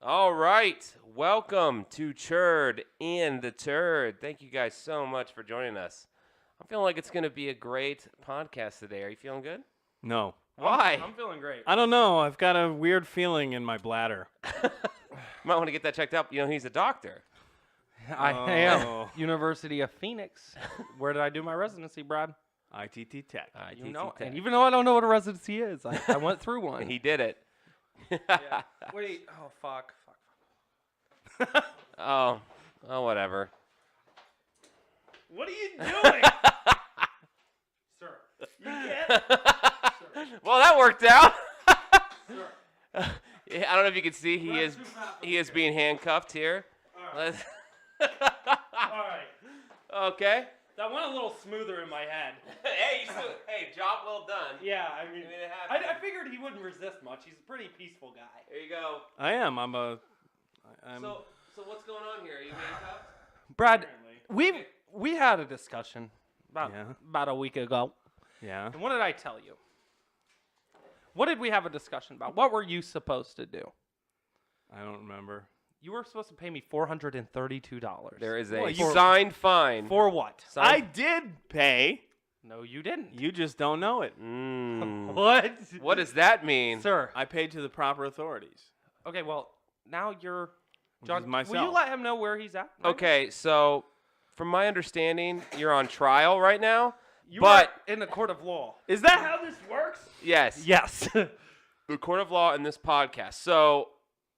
All right. Welcome to Churd and the Turd. Thank you guys so much for joining us. I'm feeling like it's going to be a great podcast today. Are you feeling good? No. Why? I'm feeling great. I don't know. I've got a weird feeling in my bladder. Might want to get that checked out. You know, he's a doctor. I am. University of Phoenix. Where did I do my residency, Brad? ITT Tech. You know, and even though I don't know what a residency is, I went through one. He did it. Yeah. Wait. Oh, fuck. Oh, whatever. What are you doing? Sir. You can't. Well, that worked out. Sir. Yeah, I don't know if you can see. He is being handcuffed here. All right. All right. Okay. That went a little smoother in my head. Hey, job well done. Yeah, I mean, You made it happen. I figured he wouldn't resist much. He's a pretty peaceful guy. There you go. I am. I'm So what's going on here? Are you handcuffed? Brad, Apparently. we had a discussion about a week ago. Yeah. And what did I tell you? What did we have a discussion about? What were you supposed to do? I don't remember. You were supposed to pay me $432. There is Well, a you- signed fine. For what? I did pay. No, you didn't. You just don't know it. What? What does that mean? Sir. I paid to the proper authorities. Okay, well, now you're... Which John, is myself. will you let him know where he's at? Okay, so from my understanding, you're on trial right now. You but are in the court of law. Is that how this works? yes, Yes. the court of law in this podcast. So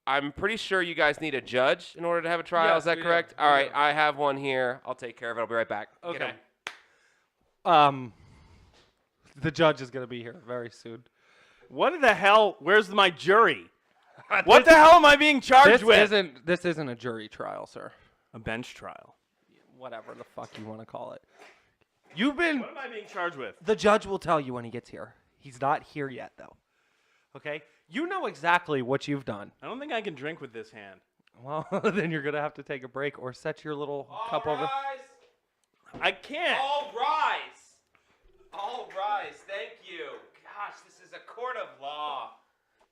I'm pretty sure you guys need a judge in order to have a trial. Yes, Is that we correct? do. All We right, do. I have one here. I'll take care of it. I'll be right back. Get Okay. him. The judge is going to be here very soon. What the hell? Where's my jury? What the hell am I being charged with? This isn't a jury trial, sir. A bench trial. Whatever the fuck you want to call it. You've been... What am I being charged with? The judge will tell you when he gets here. He's not here yet, though. Okay? You know exactly what you've done. I don't think I can drink with this hand. Well, then you're going to have to take a break or set your little cup over. I can't. All rise. All rise. Thank you. Gosh, this is a court of law.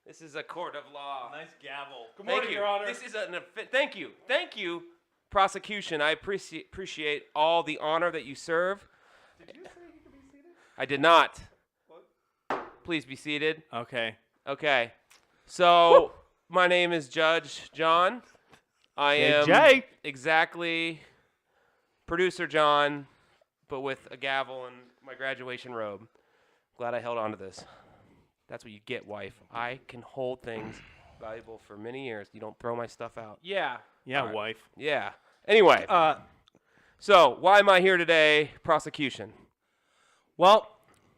This is a court of law. Nice gavel. Good Thank morning, you. Your Honor. This is thank you. Thank you, prosecution. I appreciate all the honor that you serve. Did you say he could be seated? I did not. What? Please be seated. Okay. Okay. So, my name is Judge John. I am Jay. exactly producer John, but with a gavel and my graduation robe. Glad I held on to this. That's what you get, wife. I can hold things valuable for many years. You don't throw my stuff out. Yeah. Yeah, All right. wife. Yeah. Anyway, so why am I here today, prosecution? Well,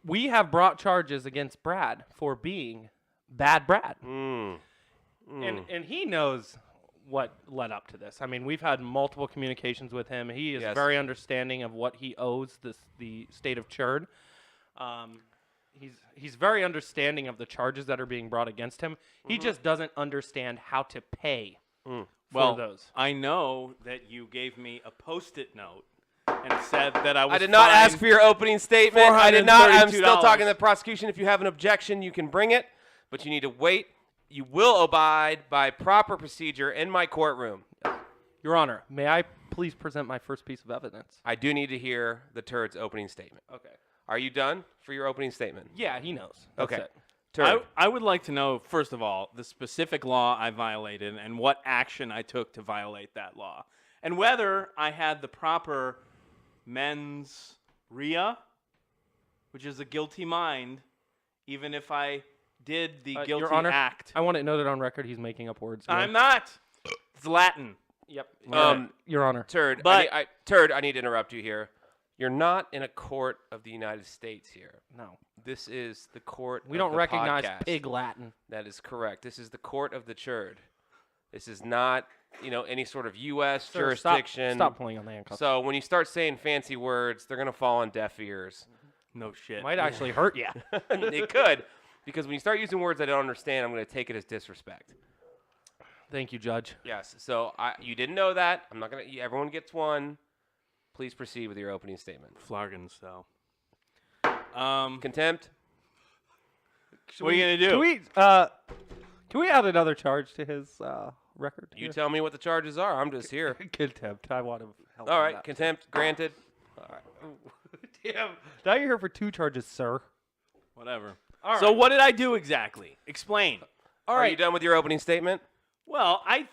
we have brought charges against Brad for being bad Brad. And he knows what led up to this. I mean, we've had multiple communications with him. He is Yes. very understanding of what he owes the state of Churd. He's very understanding of the charges that are being brought against him. He just doesn't understand how to pay for those. I know that you gave me a Post-it note and said that I was I did not ask for your opening statement. I did not. I'm still $432. talking to the prosecution. If you have an objection, you can bring it, but you need to wait. You will abide by proper procedure in my courtroom. Your Honor, may I please present my first piece of evidence? I do need to hear the Turd's opening statement. Okay. Are you done for your opening statement? Yeah, he knows. That's Okay. it. Turd. I would like to know, first of all, the specific law I violated and what action I took to violate that law. And whether I had the proper mens rea, which is a guilty mind, even if I did the guilty Your Honor, act. I want it noted on record he's making up words. here. I'm not. It's Latin. Yep. Your Honor. Turd, But- Turd, I need to interrupt you here. You're not in a court of the United States here. No. This is the court We of don't the recognize podcast. pig Latin. That is correct. This is the court of the Churd. This is not, any sort of U.S. Sir, jurisdiction. Stop pulling on the handcuffs. So when you start saying fancy words, they're going to fall on deaf ears. No shit. Might actually hurt you. It could, because when you start using words I don't understand, I'm going to take it as disrespect. Thank you, Judge. Yes. So you didn't know that. I'm not going to. Everyone gets one. Please proceed with your opening statement. Flargans, though. Contempt. What are you going to do? Can we add another charge to his record? You here? tell me what the charges are. I'm just here. Contempt. I want to help. All him right, out. contempt granted. All right. Damn. Now you're here for 2 charges, sir. Whatever. All right. So what did I do exactly? Explain. All Are right. you done with your opening statement? Well, I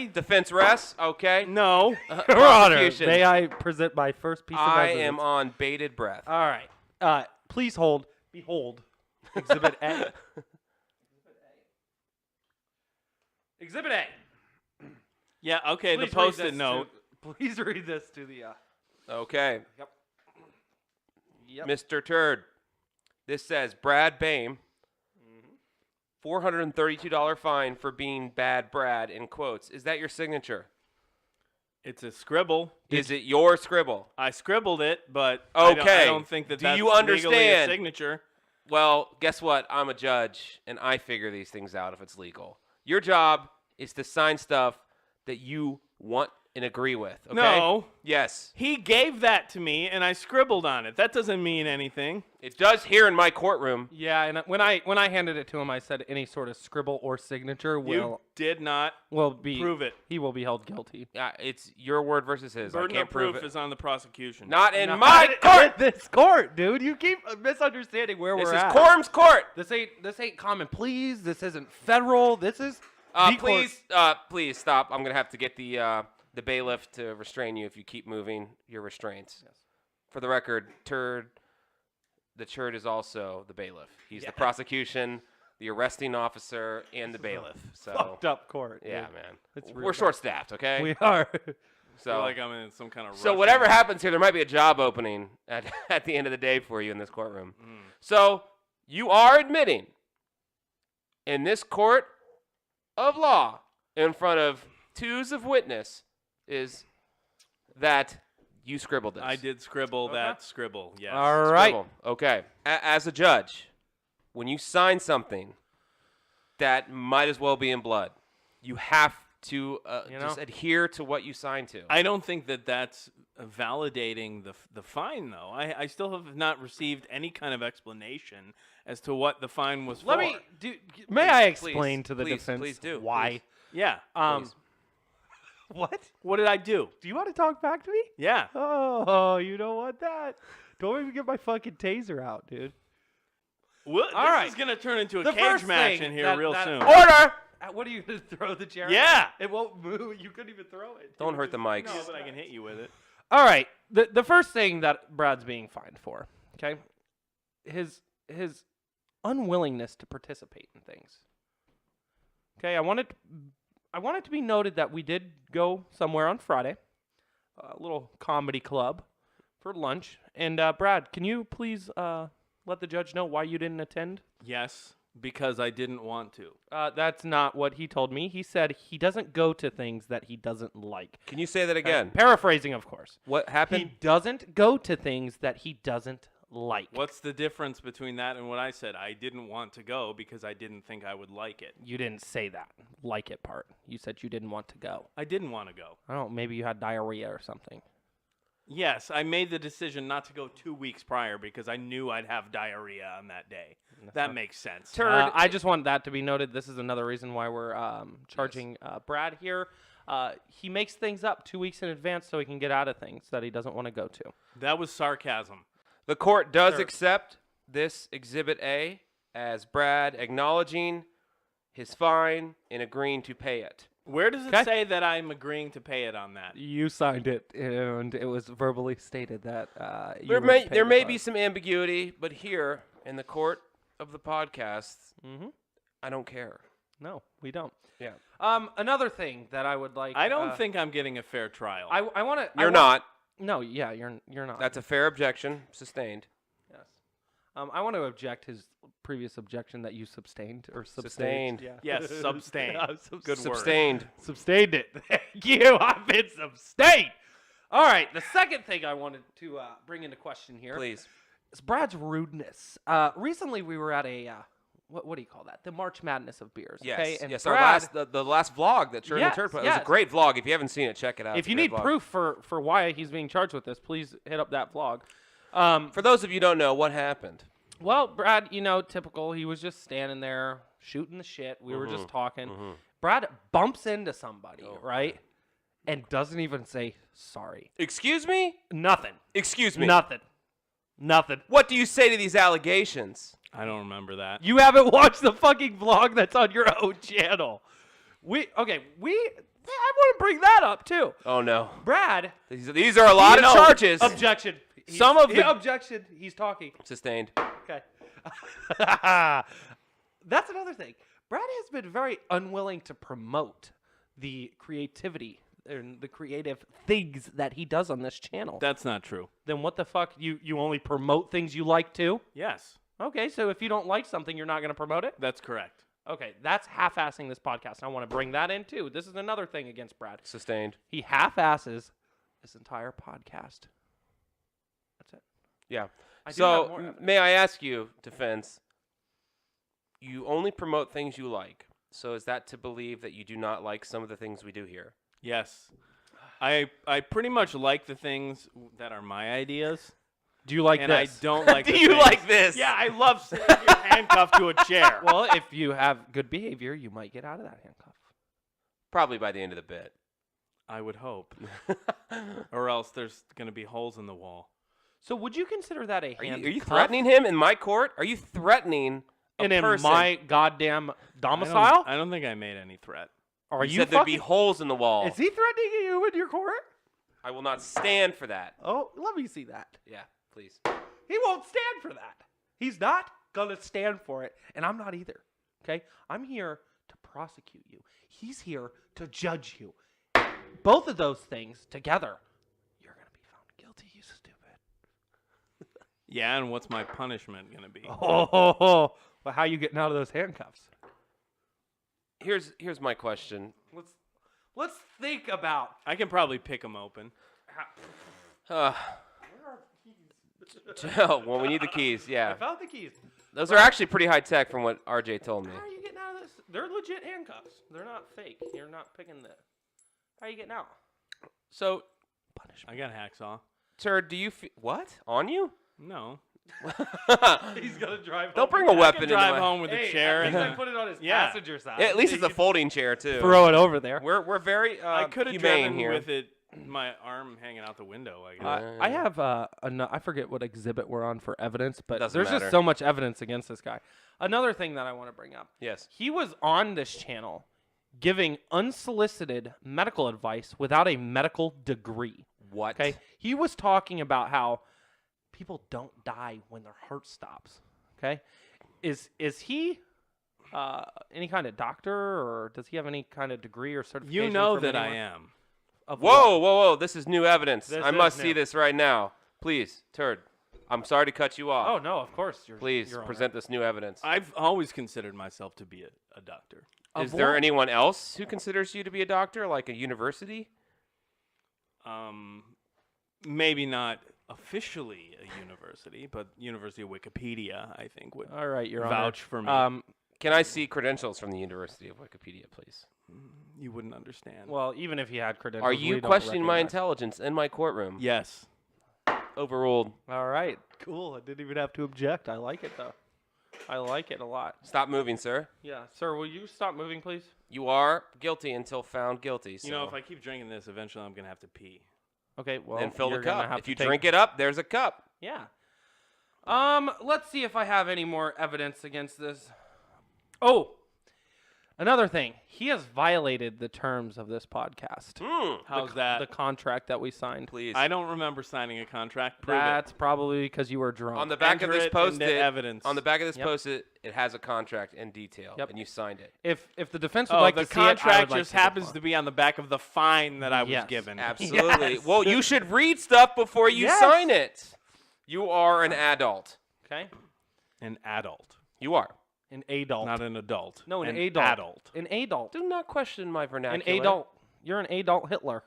Defense rests. Okay. no. Your Honor, Prosecution. may I present my first piece of I evidence? am on bated breath. All right. Please hold. Behold. Exhibit A. Exhibit A. Yeah. Okay. Please the read Post-it this note. Please read this to the. Okay. Yep. Mr. Turd. This says Brad Bame, $432 fine for being bad Brad, in quotes. Is that your signature? It's a scribble. Is it your scribble? I scribbled it, but Okay. I don't think that Do that's you legally understand? a signature. Well, guess what? I'm a judge, and I figure these things out if it's legal. Your job is to sign stuff that you want and agree with, okay? No. Yes. He gave that to me, and I scribbled on it. That doesn't mean anything. It does here in my courtroom. Yeah, and when I handed it to him, I said any sort of scribble or signature You did not will be prove it. He will be held guilty. It's your word versus his. I Burden can't of proof prove it. is on the prosecution. Not in Not my court. This court, dude. You keep misunderstanding where This we're is at. Quorum's court. This ain't common pleas. This isn't federal. This is the court. Please stop. I'm gonna have to get the bailiff to restrain you if you keep moving your restraints. Yes. For the record, the Churd is also the bailiff. He's Yeah. the prosecution, the arresting officer, and the bailiff. So Fucked up court. yeah, dude. man, It's real we're bad. short-staffed. Okay. We are. I so feel like I'm in some kind of so Russian- whatever happens here, there might be a job opening at the end of the day for you in this courtroom. Mm. So you are admitting in this court of law in front of twos of witness is that you scribbled this. I did scribble Okay. that scribble, yes. All right. Scribble. Okay. As a judge, when you sign something that might as well be in blood, you have to just adhere to what you signed to. I don't think that that's validating the fine, though. I still have not received any kind of explanation as to what the fine was for. May I Please, explain to the please, defense please do, why? please. Yeah. Please. What? What did I do? Do you want to talk back to me? Yeah. Oh, you don't want that. Don't even get my fucking taser out, dude. Well, All this right. is going to turn into a The cage first match thing in here that- real that- soon. Order! What are you gonna throw the chair? Yeah. It won't move. You couldn't even throw it. Don't hurt the mics. No, but I can hit you with it. All right. The first thing that Brad's being fined for, okay, his unwillingness to participate in things. Okay, I want it to be noted that we did go somewhere on Friday, a little comedy club, for lunch. And Brad, can you please let the judge know why you didn't attend? Yes, because I didn't want to. That's not what he told me. He said he doesn't go to things that he doesn't like. Can you say that again? Paraphrasing, of course. What happened? He doesn't go to things that he doesn't like. What's the difference between that and what I said? I didn't want to go because I didn't think I would like it. You didn't say that like it part. You said you didn't want to go. I didn't want to go. I don't know, maybe you had diarrhea or something. Yes, I made the decision not to go 2 weeks prior because I knew I'd have diarrhea on that day. That makes sense. Turd. I just want that to be noted. This is another reason why we're charging Brad here. He makes things up 2 weeks in advance so he can get out of things that he doesn't want to go to. That was sarcasm. The court does Sure. accept this Exhibit A as Brad acknowledging his fine and agreeing to pay it. Where does it Okay. say that I'm agreeing to pay it on that? You signed it, and it was verbally stated that you There would may pay there the may fine. be some ambiguity, but here in the court of the podcast, Mhm. I don't care. No, we don't. Yeah. Another thing that I would like. I don't think I'm getting a fair trial. I want to. You're not. No, yeah, you're not. That's a fair objection. Sustained. Yes. I want to object his previous objection that you sustained or Sustained. Yeah. Yes, substained. Yeah, Good word. Sustained. Substained it. Thank you. I've been sustained. All right. The second thing I wanted to bring into question here Please. is Brad's rudeness. Recently, we were at a what do you call that? The March Madness of beers. Yes. Okay? And Yes. Brad, The last vlog that Churd and Yes, Turd put. It yes. was a great vlog. If you haven't seen it, check it out. if It's a you great need vlog. proof for why he's being charged with this, please hit up that vlog. For those of you who don't know, what happened? Well, Brad, typical. He was just standing there shooting the shit. We were just talking. Brad bumps into somebody, right? And doesn't even say sorry. Excuse me? Nothing. Excuse me. Nothing. What do you say to these allegations? I don't remember that. You haven't watched the fucking vlog that's on your own channel. I want to bring that up too. Oh, no. Brad. These are a lot of charges. Objection. Objection. He's talking. Sustained. Okay. That's another thing. Brad has been very unwilling to promote the creativity and the creative things that he does on this channel. That's not true. Then what the fuck? You only promote things you like too? Yes. Okay, so if you don't like something, you're not going to promote it? That's correct. Okay, that's half-assing this podcast. I want to bring that in too. This is another thing against Brad. Sustained. He half-asses this entire podcast. That's it. Yeah. I do have So, more evidence. may I ask you, defense, you only promote things you like. So is that to believe that you do not like some of the things we do here? Yes. I pretty much like the things that are my ideas. Do you like and this? I don't like Do the you things- like this? Yeah, I love sitting here handcuffed to a chair. Well, if you have good behavior, you might get out of that handcuff. Probably by the end of the bit. I would hope. Or else there's going to be holes in the wall. So would you consider that a Are handcuff? you threatening him in my court? Are you threatening a and in person? my goddamn domicile? I don't think I made any threat. Are You you said there'd be fucking... holes in the wall. Is he threatening you in your court? I will not stand for that. Oh, let me see that. Yeah, please. He won't stand for that. He's not going to stand for it, and I'm not either. Okay? I'm here to prosecute you. He's here to judge you. Both of those things together, you're going to be found guilty, you stupid. Yeah, and what's my punishment going to be? Oh, well, how you getting out of those handcuffs? Here's my question. Let's think about. I can probably pick them open. Well, we need the keys. I Yeah, found the keys. those are actually pretty high tech from what RJ told me. How are you getting out of this? They're legit handcuffs. They're not fake. You're not picking the. How are you getting out? So, I got a hacksaw. Turd, do you what on you? No. He's gonna drive. Don't home. bring a I weapon can into drive my. home with a Hey, chair. at And least I put it on his Yeah. passenger side. At least So it's you a can folding chair too. Throw it over there. We're very I could have humane driven here. with it, my arm hanging out the window. I guess. I have I forget what exhibit we're on for evidence, but Doesn't there's matter. just so much evidence against this guy. Another thing that I want to bring up. Yes. He was on this channel giving unsolicited medical advice without a medical degree. What? Okay? He was talking about how people don't die when their heart stops. Okay? Is he any kind of doctor, or does he have any kind of degree or certification? You know from that I anyone? am. Of Whoa, whoa! This is new evidence. This I is must new. see this right now. Please, Turd. I'm sorry to cut you off. Oh no, of course. Please Your Honor. present this new evidence. I've always considered myself to be a doctor. Is there anyone else who considers you to be a doctor, like a university? Maybe not officially a university, but University of Wikipedia, I think, would All right, Your vouch for me. Honor. Can I see credentials from the University of Wikipedia, please? You wouldn't understand. Well, even if he had credentials, Are we you don't questioning my recognize. intelligence in my courtroom? Yes. Overruled. All right, cool. I didn't even have to object. I like it though. I like it a lot. Stop moving, sir. Yeah, sir. Will you stop moving, please? You are guilty until found guilty. So. You know, if I keep drinking this, eventually I'm going to have to pee. Okay. Well, then fill the you're gonna cup. have If to you take- drink it up, there's a cup. Yeah. Let's see if I have any more evidence against this. Oh, another thing. He has violated the terms of this podcast. How's that? The contract that we signed. Please. I don't remember signing a contract. Prove That's probably because you were drunk. On the back Enter of this it into post-it, evidence. on the back of this Yep. post-it, it has a contract in detail, Yep. and you signed it. If the defense would Oh, like the to see it, I would contract like just to happens decline. to be on the back of the fine that I was Yes. given. Absolutely. Yes. Well, you should read stuff before you Yes. sign it. You are an adult. Okay. An adult, You are. An adult. not an adult. No, an an adult. adult. An adult. Do not question my An vernacular. adult. You're an adult Hitler.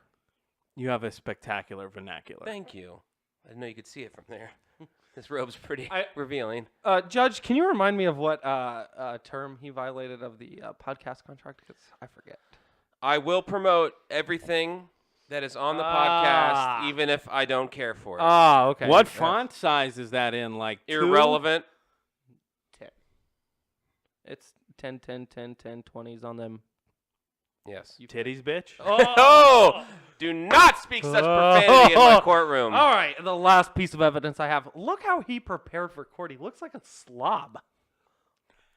You have a spectacular vernacular. Thank you. I didn't know you could see it from there. This robe's pretty I- revealing. Judge, can you remind me of what term he violated of the podcast contract? Because I forget. I will promote everything that is on the Ah. podcast, even if I don't care for it. Oh, okay. What Yeah. font size is that in? Like two? Irrelevant. It's 10, 10, 10, 10, 20s on them. Yes. You titties, bitch. Oh! Do not speak such profanity in my courtroom. All right, the last piece of evidence I have. Look how he prepared for court. He looks like a slob.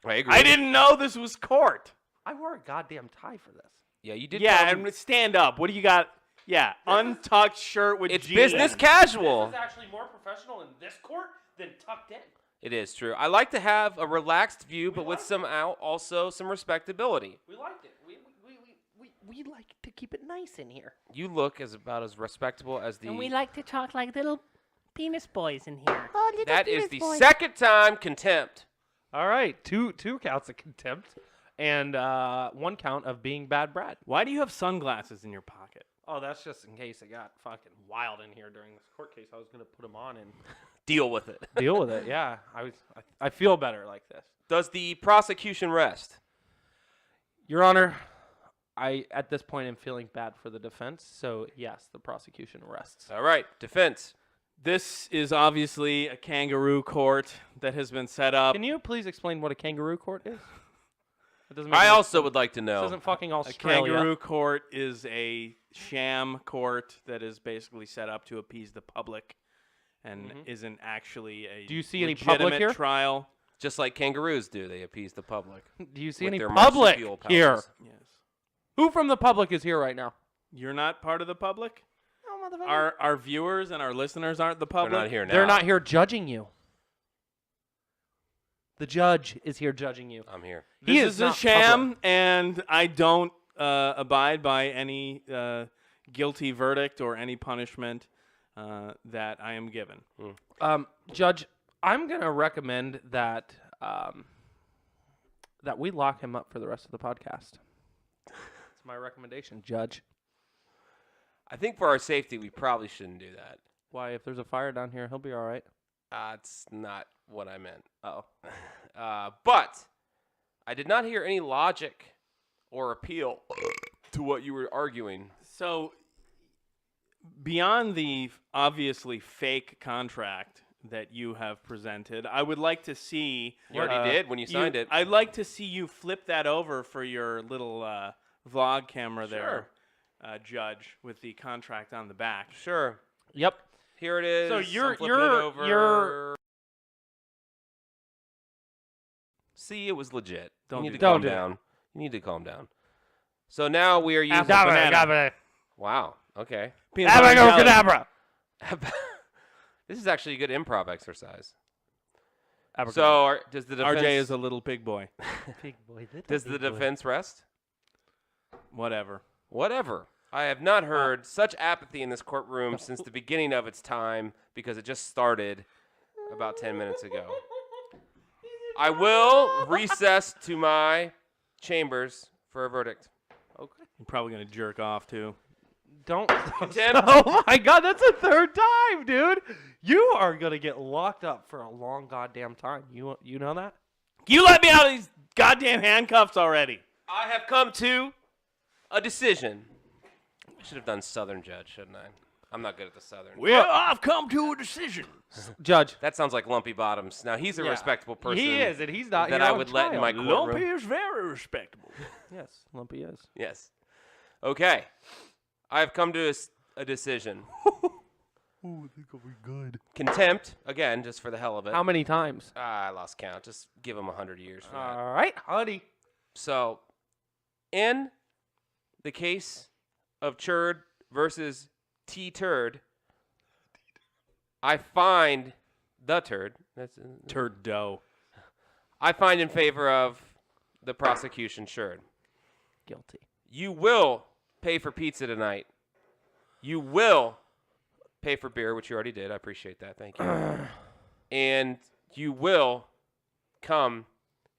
I agree. I didn't know this was court. I wore a goddamn tie for this. Yeah, you did. Yeah, and stand up. What do you got? Yeah, untucked shirt with It's jeans. business casual. This is actually more professional in this court than tucked in. It is true. I like to have a relaxed view, but with also some respectability. We liked it. We like to keep it nice in here. You look about as respectable as the. And we like to talk like little penis boys in here. That is the second time contempt. All right, two counts of contempt, and 1 count of being bad Brad. Why do you have sunglasses in your pocket? Oh, that's just in case it got fucking wild in here during this court case. I was gonna put them on and Deal with it. deal with it. Yeah, I feel better like this. Does the prosecution rest? Your Honor, I at this point am feeling bad for the defense, so yes, the prosecution rests. All right, defense. This is obviously a kangaroo court that has been set up. Can you please explain what a kangaroo court is? It doesn't make I any also sense. would like to This know. isn't fucking A Australia. kangaroo court is a sham court that is basically set up to appease the public and isn't actually a Do you see any legitimate public here? trial. Just like kangaroos do, they appease the public. Do you see with any their public marsupial powers. here? Yes. Who from the public is here right now? You're not part of the public? No, motherfucker. Our viewers and our listeners aren't the They're public? not here now. They're not here judging you. The judge is here judging you. I'm here. He This is is a not sham, public. and I don't abide by any guilty verdict or any punishment that I am given. Judge, I'm gonna recommend that that we lock him up for the rest of the podcast. That's my recommendation, Judge. I think for our safety, we probably shouldn't do that. Why? If there's a fire down here, he'll be all right. That's not what I meant. Oh, But I did not hear any logic or appeal to what you were arguing. So, beyond the obviously fake contract that you have presented, I would like to see. You already did when you signed it. I'd like to see you flip that over for your little vlog camera there, Judge, with the contract on the back. Sure. yep. Here it is. So I'm you're- flipping it over. you're- See, it was legit. Don't you need do to that. calm Don't do it. down. You need to calm down. So now we are using. Banana. Wow. Okay. Peanut butter and jelly. Abracadabra. This is actually a good improv exercise. Abracadabra. So does the defense? RJ is a little pig boy. Big boy, little Does the big boy. defense rest? Whatever. Whatever. I have not heard such apathy in this courtroom since the beginning of its time because it just started about 10 minutes ago. I will recess to my chambers for a verdict. Okay. You're probably going to jerk off, too. Don't. Contempt. Oh my God, that's the third time, dude. You are gonna get locked up for a long goddamn time. You know that? You let me out of these goddamn handcuffs already. I have come to a decision. I should have done Southern Judge, shouldn't I? I'm not good at the Southern. Well, I've come to a decision. Judge. That sounds like Lumpy Bottoms. Now, he's a Yeah. respectable person. He is, and he's not that here I on would let in trial. my courtroom. Lumpy is very respectable. Yes, Lumpy is. Yes. Okay. I have come to a decision. Ooh, I think I'll be good. Contempt, again, just for the hell of it. How many times? I lost count. Just give him 100 years for that. All right, honey. So, in the case of Churd versus Turd, I find the Turd. That's Turd dough. I find in favor of the prosecution, Churd. Guilty. You will pay for pizza tonight. You will pay for beer, which you already did. I appreciate that. Thank you. And you will come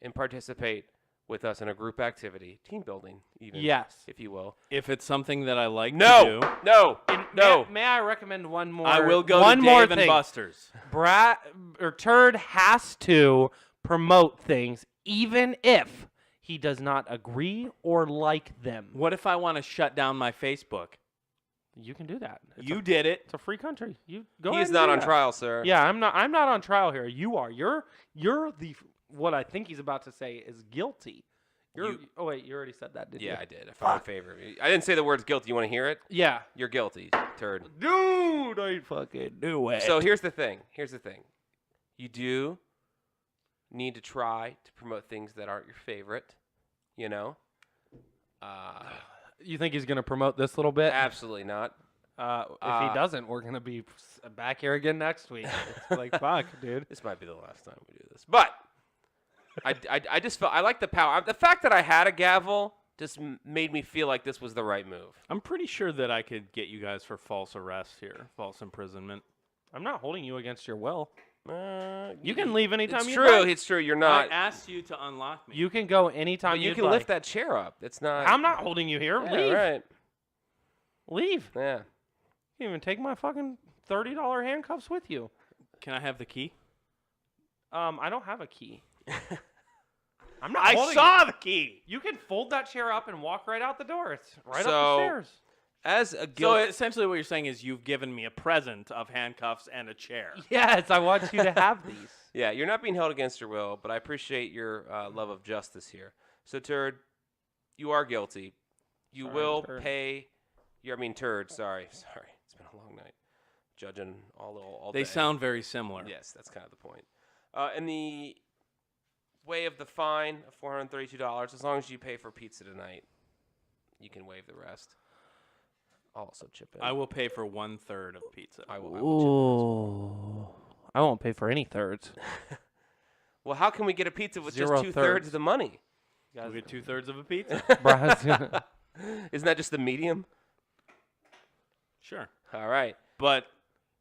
and participate with us in a group activity, team building, even. Yes. If you will. If it's something that I like to No, do, no, no. May I recommend one more? I will go one to more Dave and thing. Buster's. Brad or Turd has to promote things, even if he does not agree or like them. What if I want to shut down my Facebook? You can do that. You did it. It's a free country. You go. He ahead is and not do on that. trial, sir. Yeah, I'm not on trial here. You are. You're the what I think he's about to say is guilty. Oh wait, you already said that, didn't you? Yeah, I did. I found favor. I didn't say the words guilty. You want to hear it? Yeah. You're guilty, turd. Dude, I fucking knew it. So here's the thing. You do need to try to promote things that aren't your favorite. You know. You think he's gonna promote this little bit? Absolutely not. If he doesn't, we're gonna be back here again next week. It's like, fuck, dude. This might be the last time we do this, but I just felt I like the power. The fact that I had a gavel just made me feel like this was the right move. I'm pretty sure that I could get you guys for false arrest here, false imprisonment. I'm not holding you against your will. You can leave anytime It's you true. like. It's true. You're not. I asked you to unlock me. You can go anytime But you you'd can like. lift that chair up. It's not. I'm not holding you here. Yeah, Leave. right. Leave. Yeah. You can't even take my fucking $30 handcuffs with you. Can I have the key? I don't have a key. I'm not I holding saw the key. You can fold that chair up and walk right out the door. It's right up So- the stairs. As a So guilt. essentially what you're saying is you've given me a present of handcuffs and a chair. Yes, I want you to have these. Yeah, you're not being held against your will, but I appreciate your love of justice here. So, Turd, you are guilty. You Sorry, will Turd. pay. Turd. Sorry. It's been a long night. Judging all They day. sound very similar. Yes, that's kind of the point. In the way of the fine of $432, as long as you pay for pizza tonight, you can waive the rest. I'll also chip in. I will pay for 1/3 of pizza. I will Ooh. I won't pay for any thirds. chip in. Well, how can we get a pizza with Zero just 2/3 thirds. of the money? We'll get 2/3 of a pizza. Isn't that just the medium? Sure. All right. But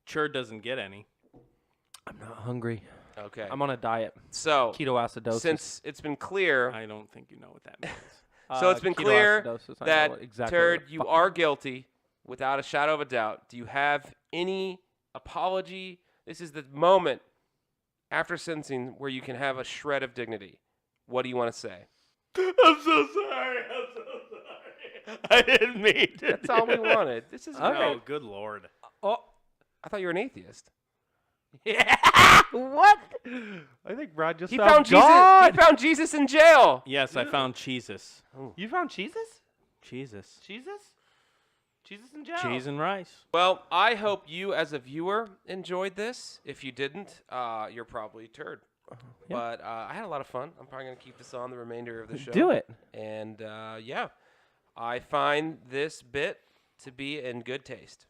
Churd doesn't get any. I'm not hungry. Okay. I'm on a diet. So, Ketoacidosis. since it's been clear, I don't think you know what that means. so it's been clear ketoacidosis, I know that what- exactly Turd, what the you fuck- are guilty without a shadow of a doubt. Do you have any apology? This is the moment after sentencing where you can have a shred of dignity. What do you want to say? I'm so sorry. I'm so sorry. I didn't mean to. That's all we wanted. This is Oh, great. good Lord. Oh. I thought you were an atheist. What? I think Brad just He found found Jesus. God. He found Jesus in jail. Yes, I found Jesus. You found Jesus? Jesus. Jesus? Jesus in jail. Cheese and rice. Well, I hope you as a viewer enjoyed this. If you didn't, you're probably Turd. Yeah. But I had a lot of fun. I'm probably going to keep this on the remainder of the show. Do it. And yeah, I find this bit to be in good taste.